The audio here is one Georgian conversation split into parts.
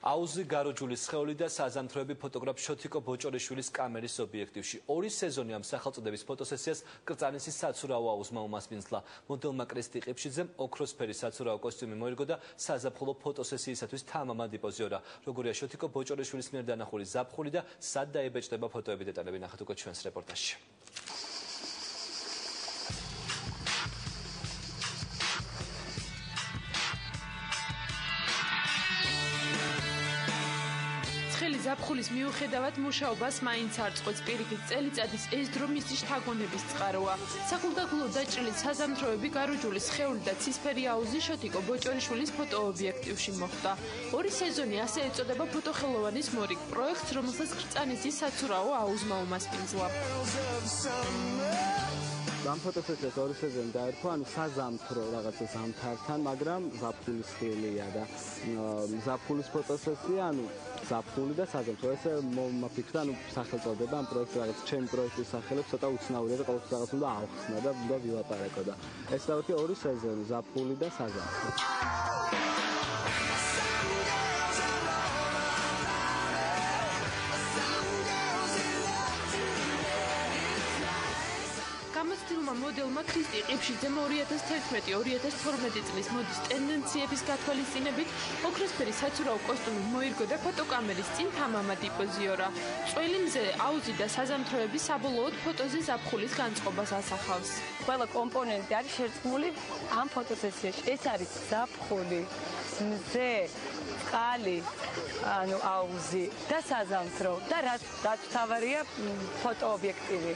აუზი გაროჯულის სხეული და საზამთროები ფოტოგრაფ შოთიკო ბოჭორიშვილის კამერის ობიექტივში. 2 სეზონი ამ სახელწოდების ფოტოსესიას კრწანისის საცურაო აუზმა უმასპინძლა. მოდელმა კრისტი ყიფშიძემ ოქროსფერის საცურაო კოსტიუმი მოირგო და საზაფხულო ფოტოსესიისათვის თამამად იპოზიორა. როგორია შოთიკო ბოჭორიშვილის მიერ დანახული ზაფხული და სად დაებეჭდება ფოტოები დეტალები ნახეთ უკვე ჩვენს რეპორტაჟში. ხელი ზაფხულის მიუხედავად მუშაობას მაინც არ წყვეტს პირიქით წელიწადის ეს დრო მისი შთაგონების წყაროა. საქულგაგულო დაჭრილი საზამთროები გაროჯულის სხეული და ცისფერი აუზი შოთიკო ბოჭორიშვილის ფოტოობიექტივში მოხვდა. 2 სეზონი ასე ეწოდება ფოტოხელოვანის მორიგ პროექტს, რომელსაც კრწანისის საცურაო აუზმა უმასპინძლა. ამ ფოტოსესიას 2 სეზონი დაერქვა, ანუ საზამთრო რაღაცა ზამთართან, მაგრამ ზაფხულის ხილია და ზაფხულის ფოტოსესია, ანუ ზაფხული და საზამთრო. ესე მომაფიქრდა, ანუ სახელწოდება ამ პროექტს რაღაც ჩემი პროექტის სახელებს ცოტა უცნაურია და ყოველთვის რაღაც უნდა ავხსნა და უნდა ვილაპარაკო და ეს დავთი 2 სეზონი ზაფხული და საზამთრო. გამოცდილმა მოდელმა კრისტი ყიფშიძემ 2011-2012 წლის მოდის ტენდენციების გათვალისწინებით ოქროსფერი საცურაო კოსტუმი მოირგო და ფოტოკამერის წინ თამამად იპოზიორა. წველი მზე, აუზი და საზამთროები საბოლოოდ ფოტოზე ზაფხულის განწყობას ასახავს. ყველა კომპონენტი არის შერწყმული ამ ფოტოსესიაში. ეს არის ზაფხული, მზე, წყალი, ანუ აუზი და საზამთრო და რაც თავარია ფოტოობიექტივი.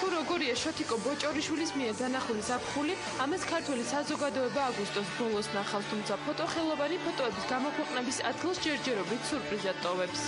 თუ როგორია შოთიკო ბოჭორიშვილის მიერ დანახული ზაფხული, ამას ქართველი საზოგადოება აგვისტოს ბოლოს ნახავს, თუმცა ფოტოხელოვანი ფოტოების გამოქვეყნების ადგილს ჯერჯერობით სურპრიზად ტოვებს.